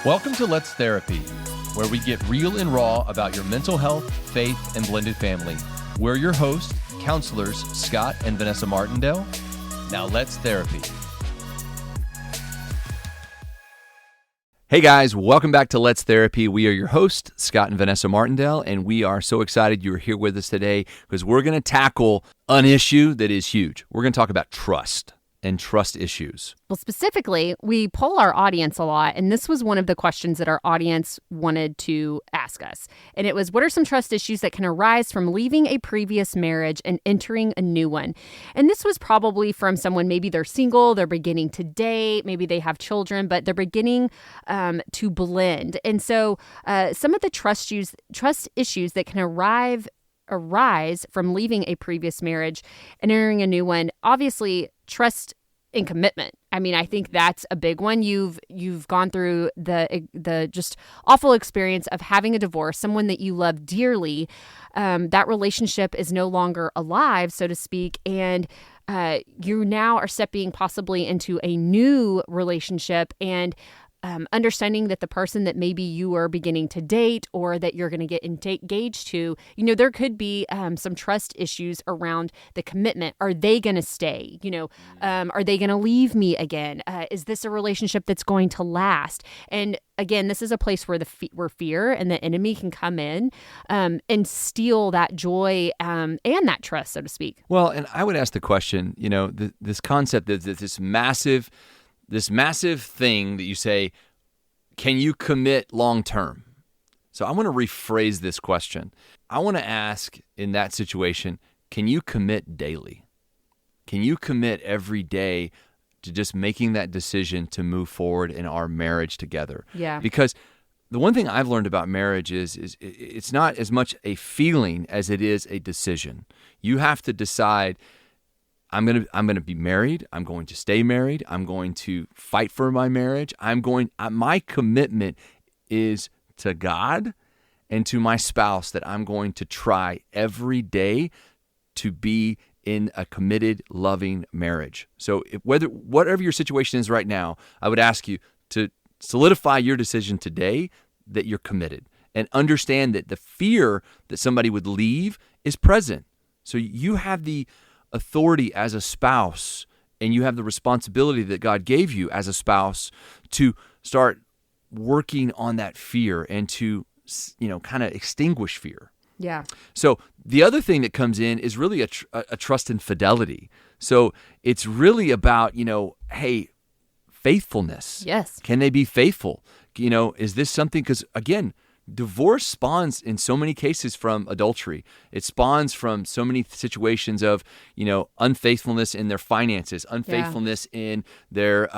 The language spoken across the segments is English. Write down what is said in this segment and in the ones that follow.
Welcome to Let's Therapy, where we get real and raw about your mental health, faith, and blended family. We're your hosts, counselors Scott and Vanessa Martindale. Now let's therapy. Hey guys, welcome back to Let's Therapy. We are your hosts, Scott and Vanessa Martindale, and we are so excited you're here with us today because we're going to tackle an issue that is huge. We're going to talk about trust and trust issues. Well, specifically, we poll our audience a lot, and this was one of the questions that our audience wanted to ask us. And it was, what are some trust issues that can arise from leaving a previous marriage and entering a new one? And this was probably from someone, maybe they're single, they're beginning to date, maybe they have children, but they're beginning to blend. And so some of the trust issues that can arise from leaving a previous marriage and entering a new one, obviously trust and commitment. I mean, I think that's a big one. You've gone through the just awful experience of having a divorce, someone that you love dearly. That relationship is no longer alive, so to speak, and you now are stepping possibly into a new relationship and understanding that the person that maybe you are beginning to date or that you're going to get engaged to, there could be some trust issues around the commitment. Are they going to stay? Are they going to leave me again? Is this a relationship that's going to last? And again, this is a place where where fear and the enemy can come in and steal that joy and that trust, so to speak. Well, and I would ask the question, this concept that this massive thing that you say, can you commit long term? So I want to rephrase this question. I want to ask in that situation, can you commit daily? Can you commit every day to just making that decision to move forward in our marriage together? Yeah. Because the one thing I've learned about marriage is it's not as much a feeling as it is a decision. You have to decide, I'm going to be married. I'm going to stay married. I'm going to fight for my marriage. My commitment is to God and to my spouse that I'm going to try every day to be in a committed, loving marriage. So whatever your situation is right now, I would ask you to solidify your decision today that you're committed and understand that the fear that somebody would leave is present. So you have the authority as a spouse, and you have the responsibility that God gave you as a spouse to start working on that fear and to, kind of extinguish fear. Yeah. So the other thing that comes in is really a trust and fidelity. So it's really about, faithfulness. Yes. Can they be faithful? Is this something, because again, divorce spawns in so many cases from adultery. It spawns from so many situations of, unfaithfulness in their finances, unfaithfulness in their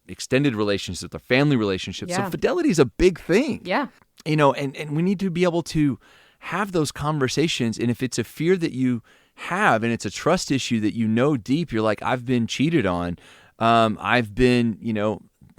extended relationships, their family relationships. Yeah. So fidelity is a big thing. Yeah. And we need to be able to have those conversations. And if it's a fear that you have and it's a trust issue that deep, you're like, I've been cheated on. I've been,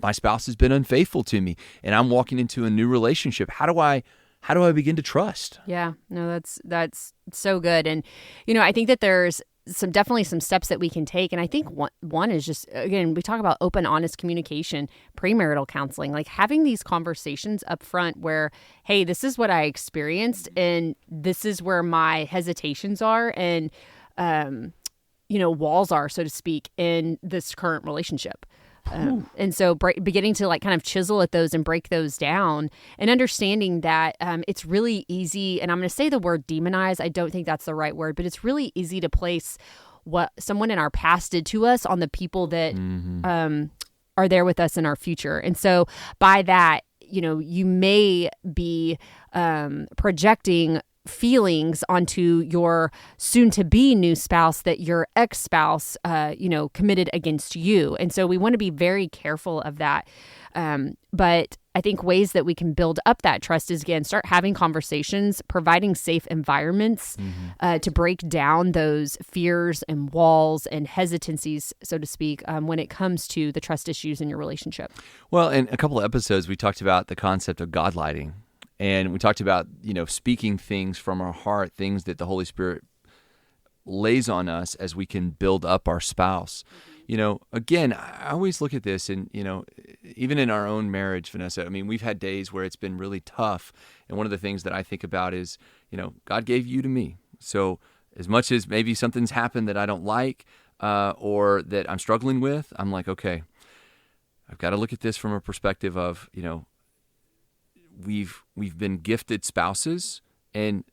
my spouse has been unfaithful to me and I'm walking into a new relationship. How do I begin to trust? Yeah, no, that's so good. And, I think that there's definitely some steps that we can take. And I think one is just, again, we talk about open, honest communication, premarital counseling, like having these conversations up front where, hey, this is what I experienced and this is where my hesitations are and, walls are, so to speak, in this current relationship. And so beginning to kind of chisel at those and break those down and understanding that it's really easy, and I'm going to say the word demonize, I don't think that's the right word, but it's really easy to place what someone in our past did to us on the people that are there with us in our future. And so by that, you may be projecting feelings onto your soon-to-be new spouse that your ex-spouse, committed against you. And so we want to be very careful of that. But I think ways that we can build up that trust is, again, start having conversations, providing safe environments to break down those fears and walls and hesitancies, so to speak, when it comes to the trust issues in your relationship. Well, in a couple of episodes, we talked about the concept of God lighting. And we talked about, speaking things from our heart, things that the Holy Spirit lays on us as we can build up our spouse. again, I always look at this and, even in our own marriage, Vanessa, I mean, we've had days where it's been really tough. And one of the things that I think about is, God gave you to me. So as much as maybe something's happened that I don't like or that I'm struggling with, I'm like, okay, I've got to look at this from a perspective of, we've been gifted spouses, and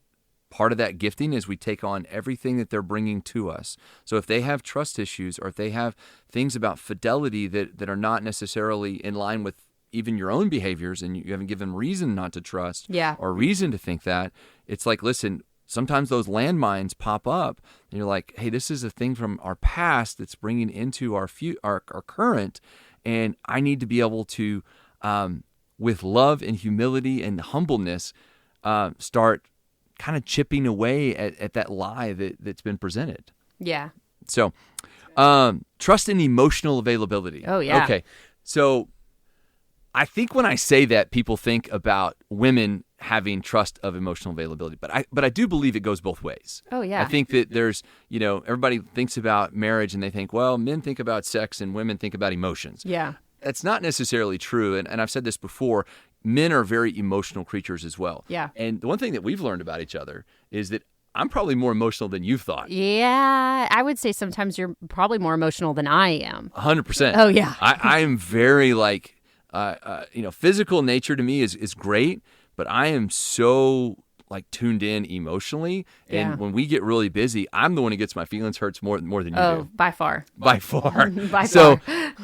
part of that gifting is we take on everything that they're bringing to us. So if they have trust issues or if they have things about fidelity that are not necessarily in line with even your own behaviors and you haven't given reason not to trust or reason to think that, it's like, listen, sometimes those landmines pop up and you're like, hey, this is a thing from our past that's bringing into our current, and I need to be able to, with love and humility and humbleness, start kind of chipping away at that lie that's been presented. Yeah. So, trust and emotional availability. Oh, yeah. Okay. So, I think when I say that, people think about women having trust of emotional availability, but I do believe it goes both ways. Oh, yeah. I think that there's, everybody thinks about marriage and they think, well, men think about sex and women think about emotions. Yeah. That's not necessarily true. And I've said this before, men are very emotional creatures as well. Yeah. And the one thing that we've learned about each other is that I'm probably more emotional than you've thought. Yeah. I would say sometimes you're probably more emotional than I am. 100%. Oh, yeah. I am very physical nature to me is great, but I am so tuned in emotionally. And when we get really busy, I'm the one who gets my feelings hurt more than you do. Oh, by far. By far. So,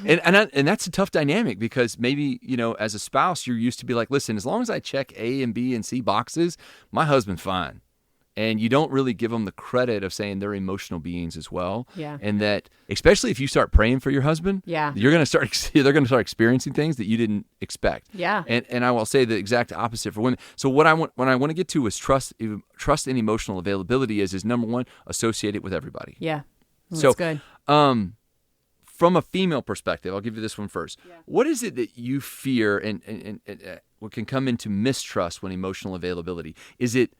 and that's a tough dynamic because maybe, as a spouse, you're used to be like, listen, as long as I check A and B and C boxes, my husband's fine. And you don't really give them the credit of saying they're emotional beings as well. Yeah. And that, especially if you start praying for your husband, they're going to start experiencing things that you didn't expect. Yeah. And I will say the exact opposite for women. So what I want to get to is trust and emotional availability is number one, associate it with everybody. Yeah. That's good. From a female perspective, I'll give you this one first. Yeah. What is it that you fear and what can come into mistrust when emotional availability? Is it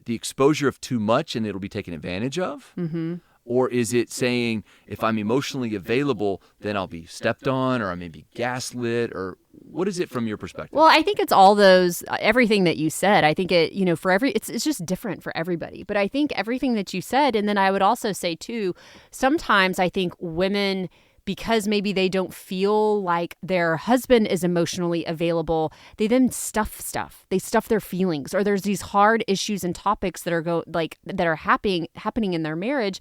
the exposure of too much and it'll be taken advantage of? Mm-hmm. Or is it saying, if I'm emotionally available, then I'll be stepped on or I may be gaslit? Or what is it from your perspective? Well, I think it's all those, everything that you said. I think it, it's just different for everybody. But I think everything that you said, and then I would also say too, sometimes I think women, because maybe they don't feel like their husband is emotionally available, they then stuff stuff. They stuff their feelings, or there's these hard issues and topics that are happening in their marriage,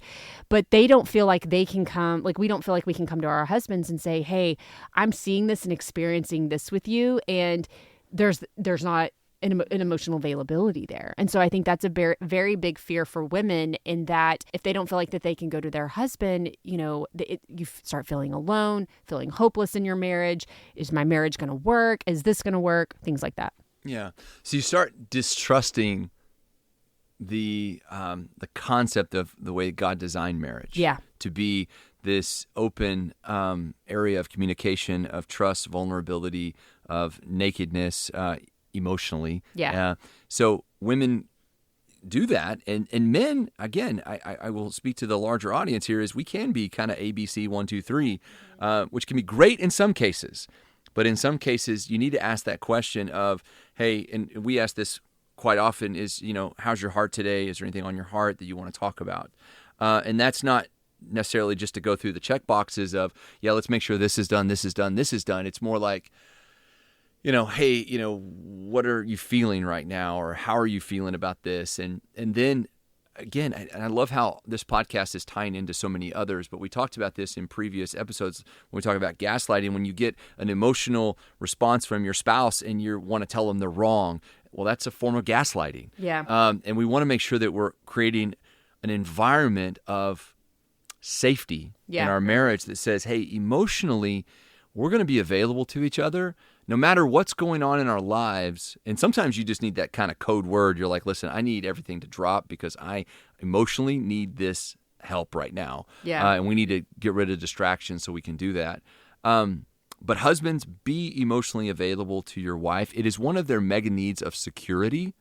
but they don't feel like they can come. Like, we don't feel like we can come to our husbands and say, "Hey, I'm seeing this and experiencing this with you," and there's not an emotional availability there. And so I think that's a very, very big fear for women, in that if they don't feel like that they can go to their husband, you start feeling alone, feeling hopeless in your marriage. Is my marriage going to work? Is this going to work? Things like that. Yeah. So you start distrusting the concept of the way God designed marriage. Yeah. To be this open area of communication, of trust, vulnerability, of nakedness, emotionally. Yeah. So women do that. And men, again, I will speak to the larger audience here, is we can be kind of ABC 1, 2, 3, which can be great in some cases. But in some cases, you need to ask that question of, hey, and we ask this quite often, is, how's your heart today? Is there anything on your heart that you want to talk about? And that's not necessarily just to go through the check boxes of, let's make sure this is done, this is done, this is done. It's more like, hey, what are you feeling right now? Or how are you feeling about this? And then, again, and I love how this podcast is tying into so many others, but we talked about this in previous episodes when we talk about gaslighting. When you get an emotional response from your spouse and you want to tell them they're wrong, well, that's a form of gaslighting. Yeah. And we want to make sure that we're creating an environment of safety in our marriage that says, hey, emotionally, we're going to be available to each other no matter what's going on in our lives. And sometimes you just need that kind of code word. You're like, listen, I need everything to drop because I emotionally need this help right now. Yeah. And we need to get rid of distractions so we can do that. But husbands, be emotionally available to your wife. It is one of their mega needs of security.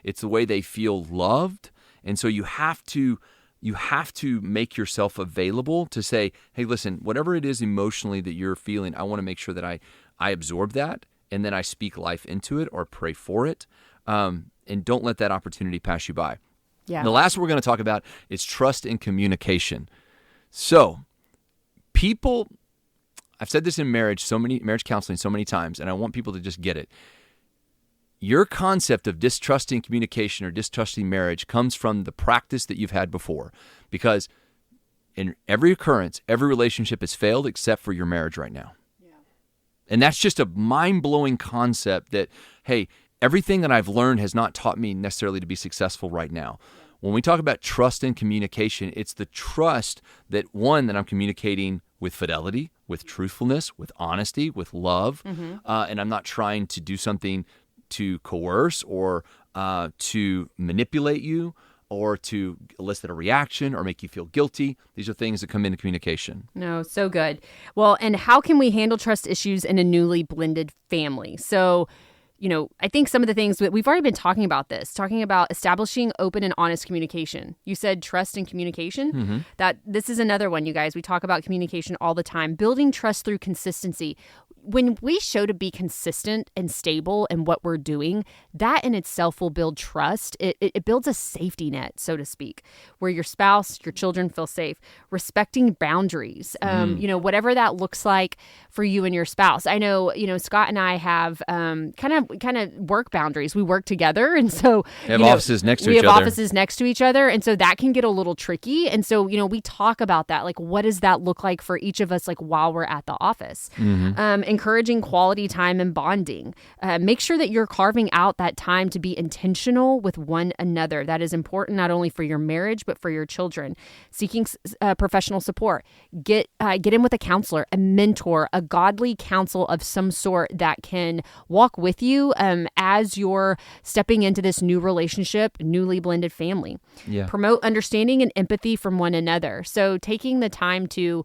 It's the way they feel loved. And so you have to you have to make yourself available to say, hey, listen, whatever it is emotionally that you're feeling, I want to make sure that I absorb that and then I speak life into it or pray for it. And don't let that opportunity pass you by. Yeah. The last one we're going to talk about is trust and communication. So I've said this in marriage counseling so many times, and I want people to just get it. Your concept of distrusting communication or distrusting marriage comes from the practice that you've had before, because in every occurrence, every relationship has failed except for your marriage right now. Yeah. And that's just a mind-blowing concept that, hey, everything that I've learned has not taught me necessarily to be successful right now. Yeah. When we talk about trust and communication, it's the trust that I'm communicating with fidelity, with truthfulness, with honesty, with love, and I'm not trying to do something to coerce or to manipulate you or to elicit a reaction or make you feel guilty. These are things that come into communication. No, so good. Well, and how can we handle trust issues in a newly blended family? So, I think some of the things that we've already been talking about establishing open and honest communication. You said trust and communication. That this is another one, you guys. We talk about communication all the time. Building trust through consistency. When we show to be consistent and stable in what we're doing, that in itself will build trust. It builds a safety net, so to speak, where your spouse, your children feel safe. Respecting boundaries, whatever that looks like for you and your spouse. I know, Scott and I have kind of work boundaries. We work together, and so we have offices next to each other. We have offices next to each other, and so that can get a little tricky. And so, we talk about that, like what does that look like for each of us, like while we're at the office. Encouraging quality time and bonding. Make sure that you're carving out that time to be intentional with one another. That is important not only for your marriage, but for your children. Seeking professional support. Get in with a counselor, a mentor, a godly counsel of some sort that can walk with you as you're stepping into this new relationship, newly blended family. Yeah. Promote understanding and empathy from one another. So taking the time to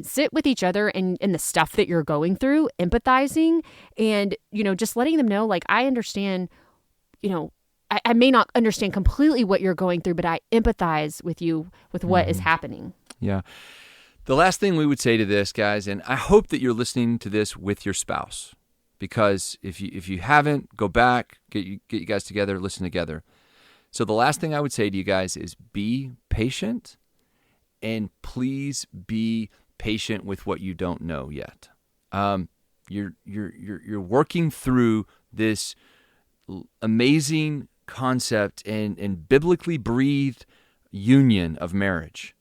sit with each other and the stuff that you're going through, empathizing, and just letting them know, like, I understand, I may not understand completely what you're going through, but I empathize with you with what is happening. Yeah. The last thing we would say to this, guys, and I hope that you're listening to this with your spouse, because if you haven't, go back, get you guys together, listen together. So the last thing I would say to you guys is be patient, and please be patient with what you don't know yet. You're working through this amazing concept and biblically breathed union of marriage.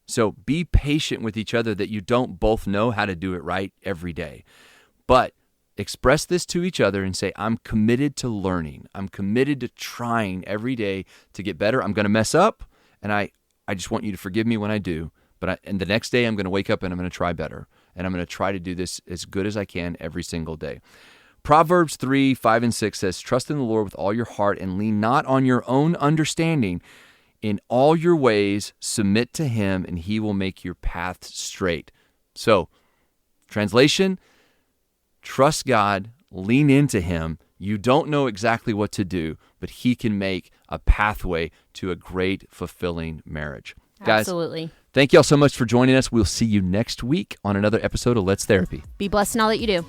So be patient with each other that you don't both know how to do it right every day. But express this to each other and say, I'm committed to learning. I'm committed to trying every day to get better. I'm going to mess up, and I just want you to forgive me when I do. And the next day I'm going to wake up and I'm going to try better. And I'm going to try to do this as good as I can every single day. Proverbs 3:5-6 says, trust in the Lord with all your heart and lean not on your own understanding. In all your ways, submit to him, and he will make your path straight. So, translation, trust God, lean into him. You don't know exactly what to do, but he can make a pathway to a great, fulfilling marriage. Absolutely. Guys, thank you all so much for joining us. We'll see you next week on another episode of Let's Therapy. Be blessed in all that you do.